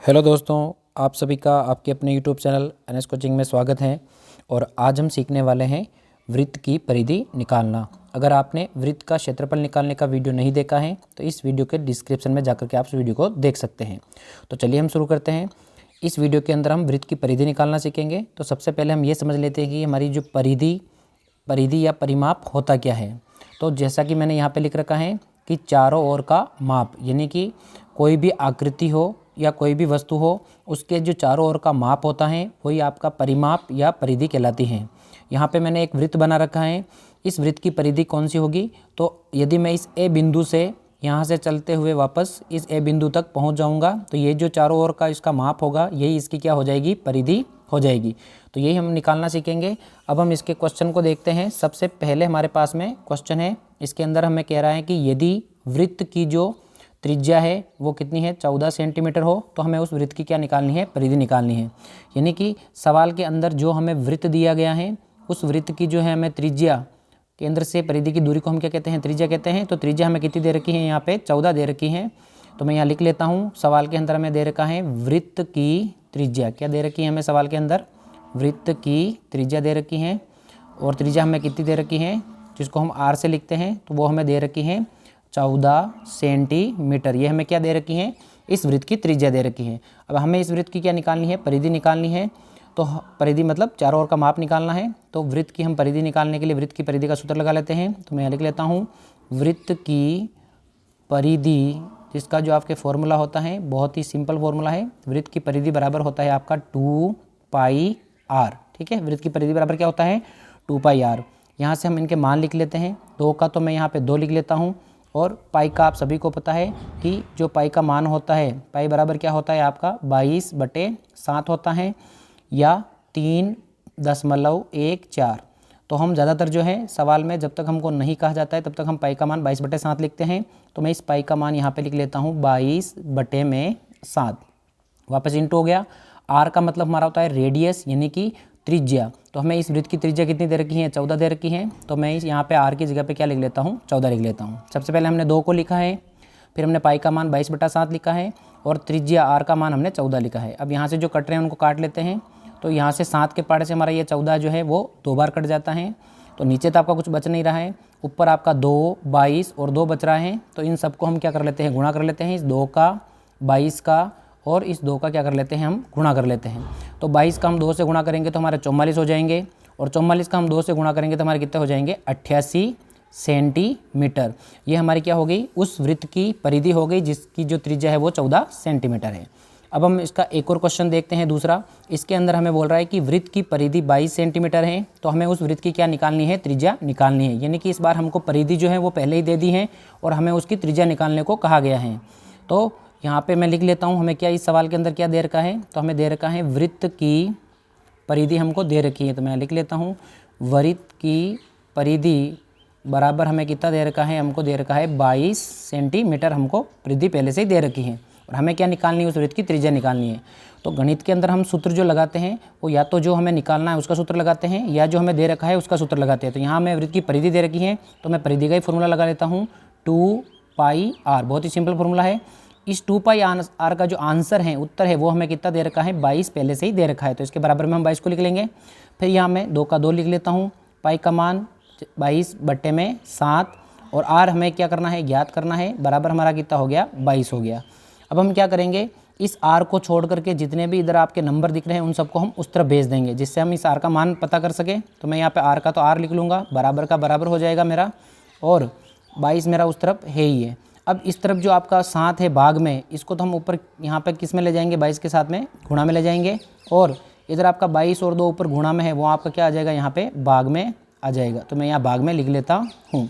Hello दोस्तों, आप सभी का आपके अपने यूट्यूब चैनल एनएस कोचिंग में स्वागत है। और आज हम सीखने वाले हैं वृत्त की परिधि निकालना। अगर आपने वृत्त का क्षेत्रफल निकालने का वीडियो नहीं देखा है तो इस वीडियो के डिस्क्रिप्शन में जाकर के आप उस वीडियो को देख सकते हैं। तो चलिए हम शुरू करते हैं। इस वीडियो के अंदर हम वृत्त की परिधि निकालना सीखेंगे। तो सबसे पहले हम ये समझ लेते हैं कि हमारी जो परिधि या परिमाप होता क्या है। तो जैसा कि मैंने यहाँ पे लिख रखा है कि चारों ओर का माप, यानी कि कोई भी आकृति हो या कोई भी वस्तु हो, उसके जो चारों ओर का माप होता है वही आपका परिमाप या परिधि कहलाती है। यहाँ पे मैंने एक वृत्त बना रखा है। इस वृत्त की परिधि कौन सी होगी? तो यदि मैं इस ए बिंदु से यहाँ से चलते हुए वापस इस ए बिंदु तक पहुँच जाऊँगा तो ये जो चारों ओर का इसका माप होगा यही इसकी क्या हो जाएगी? परिधि हो जाएगी। तो यही हम निकालना सीखेंगे। अब हम इसके क्वेश्चन को देखते हैं। सबसे पहले हमारे पास में क्वेश्चन है, इसके अंदर हमें कह रहा है कि यदि वृत्त की जो त्रिज्या है वो कितनी है? 14 सेंटीमीटर हो तो हमें उस वृत्त की क्या निकालनी है? परिधि निकालनी है। यानी कि सवाल के अंदर जो हमें वृत्त दिया गया है उस वृत्त की जो है हमें त्रिज्या, केंद्र से परिधि की दूरी को हम क्या कहते हैं? त्रिज्या कहते हैं। तो त्रिज्या हमें कितनी दे रखी है? यहाँ पे 14 दे रखी है। तो मैं यहाँ लिख लेता हूँ। सवाल के अंदर हमें दे रखा है वृत्त की त्रिज्या। क्या दे रखी है हमें सवाल के अंदर? वृत्त की त्रिज्या दे रखी है। और त्रिज्या हमें कितनी दे रखी है, जिसको हम आर से लिखते हैं, तो वो हमें दे रखी है 14 सेंटीमीटर। ये हमें क्या दे रखी है? इस वृत्त की त्रिज्या दे रखी है। अब हमें इस वृत्त की क्या निकालनी है? परिधि निकालनी है। तो परिधि मतलब चारों ओर का माप निकालना है। तो वृत्त की हम परिधि निकालने के लिए वृत्त की परिधि का सूत्र लगा लेते हैं। तो मैं लिख लेता हूँ वृत्त की परिधि, जिसका जो आपके फॉर्मूला होता है बहुत ही सिंपल फॉर्मूला है। वृत्त की परिधि बराबर होता है आपका 2 पाई आर। ठीक है, वृत्त की परिधि बराबर क्या होता है? 2 पाई आर। यहाँ से हम इनके मान लिख लेते हैं। 2 का तो मैं यहाँ पे 2 लिख लेता हूँ। और पाई का आप सभी को पता है कि जो पाई का मान होता है, पाई बराबर क्या होता है आपका? 22/7 होता है या 3.14। तो हम ज़्यादातर जो है सवाल में जब तक हमको नहीं कहा जाता है तब तक हम पाई का मान 22/7 लिखते हैं। तो मैं इस पाई का मान यहाँ पे लिख लेता हूँ 22/7। वापस इंटू हो गया। आर का मतलब हमारा होता है रेडियस, यानी कि त्रिज्या। तो हमें इस वृत्त की त्रिज्या कितनी दे रखी है? 14 दे रखी है। तो मैं यहाँ पे आर की जगह पे क्या लिख लेता हूँ? 14 लिख लेता हूँ। सबसे पहले हमने 2 को लिखा है, फिर हमने पाई का मान 22/7 लिखा है और त्रिज्या आर का मान हमने 14 लिखा है। अब यहाँ से जो कट रहे हैं उनको काट लेते हैं। तो यहाँ से 7 के पार्ट से हमारा ये 14 जो है वो 2 बार कट जाता है। तो नीचे तो आपका कुछ बच नहीं रहा है, ऊपर आपका 2, 22 और 2 बच रहा है। तो इन सबको हम क्या कर लेते हैं? गुणा कर लेते हैं। इस 2 का, 22 का और इस 2 का क्या कर लेते हैं? हम गुणा कर लेते हैं। तो 22 का हम 2 से गुणा करेंगे तो हमारे 44 हो जाएंगे और 44 का हम 2 से गुणा करेंगे तो हमारे कितने हो जाएंगे? 88 सेंटीमीटर। ये हमारी क्या हो गई? उस वृत्त की परिधि हो गई जिसकी जो त्रिज्या है वो 14 सेंटीमीटर है। अब हम इसका एक और क्वेश्चन देखते हैं दूसरा। इसके अंदर हमें बोल रहा है कि वृत्त की परिधि 22 सेंटीमीटर है। तो हमें उस वृत्त की क्या निकालनी है? त्रिज्या निकालनी है। यानी कि इस बार हमको परिधि जो है वो पहले ही दे दी है और हमें उसकी त्रिज्या निकालने को कहा गया है। तो यहाँ पे मैं लिख लेता हूँ हमें क्या इस सवाल के अंदर क्या दे रखा है? तो हमें दे रखा है वृत्त की परिधि हमको दे रखी है। तो मैं लिख लेता हूँ वृत्त की परिधि बराबर हमें कितना दे रखा है? हमको दे रखा है 22 सेंटीमीटर। हमको परिधि पहले से ही दे रखी है और हमें क्या निकालनी है? उस वृत्त की त्रिज्या निकालनी है। तो गणित के अंदर हम सूत्र जो लगाते हैं वो या तो जो हमें निकालना है उसका सूत्र लगाते हैं या जो हमें दे रखा है उसका सूत्र लगाते हैं। तो यहाँ हमें वृत्त की परिधि दे रखी है तो मैं परिधि का ही फॉर्मूला लगा लेता हूँ 2 पाई आर। बहुत ही सिंपल फॉर्मूला है। इस 2 पाई आर का जो आंसर है, उत्तर है, वो हमें कितना दे रखा है? 22 पहले से ही दे रखा है। तो इसके बराबर में हम 22 को लिख लेंगे। फिर यहाँ मैं 2 का 2 लिख लेता हूँ। पाई का मान 22/7 और आर हमें क्या करना है? ज्ञात करना है। बराबर हमारा कितना हो गया? 22 हो गया। अब हम क्या करेंगे? इस आर को छोड़ करके जितने भी इधर आपके नंबर दिख रहे हैं उन सबको हम उस तरफ भेज देंगे जिससे हम इस आर का मान पता कर सकें। तो मैं यहाँ पे आर का तो आर लिख लूँगा, बराबर का बराबर हो जाएगा मेरा, और 22 मेरा उस तरफ है ही है। अब इस तरफ जो आपका 7 है भाग में, इसको तो हम ऊपर यहाँ पे किस में ले जाएंगे? 22 के साथ में गुणा में ले जाएंगे। और इधर आपका 22 और 2 ऊपर गुणा में है, वो आपका क्या आ जाएगा? यहाँ पे भाग में आ जाएगा। तो मैं यहाँ भाग में लिख लेता हूँ।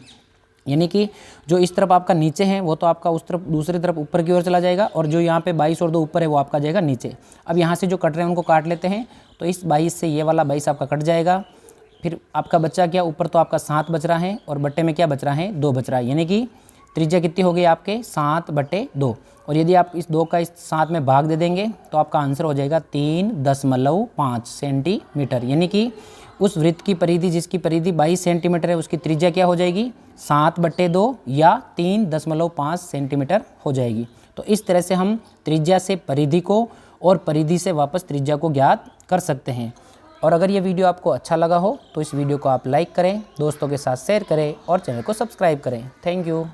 यानी कि जो इस तरफ आपका नीचे है वो तो आपका उस तरफ दूसरी तरफ ऊपर की ओर चला जाएगा और जो यहाँ पे 22 और 2 ऊपर है वो आपका जाएगा नीचे। अब यहाँ से जो कट रहे हैं उनको काट लेते हैं। तो इस 22 से ये वाला 22 आपका कट जाएगा। फिर आपका बच्चा क्या? ऊपर तो आपका 7 बच रहा है और बट्टे में क्या बच रहा है? 2 बच रहा है। यानी कि त्रिज्या कितनी हो गई आपके? 7/2। और यदि आप इस 2 का इस 7 में भाग दे देंगे तो आपका आंसर हो जाएगा 3.5 सेंटीमीटर। यानी कि उस वृत्त की परिधि जिसकी परिधि 22 सेंटीमीटर है उसकी त्रिज्या क्या हो जाएगी? 7/2 या 3.5 सेंटीमीटर हो जाएगी। तो इस तरह से हम त्रिज्या से परिधि को और परिधि से वापस त्रिज्या को ज्ञात कर सकते हैं। और अगर ये वीडियो आपको अच्छा लगा हो तो इस वीडियो को आप लाइक करें, दोस्तों के साथ शेयर करें और चैनल को सब्सक्राइब करें। Thank you.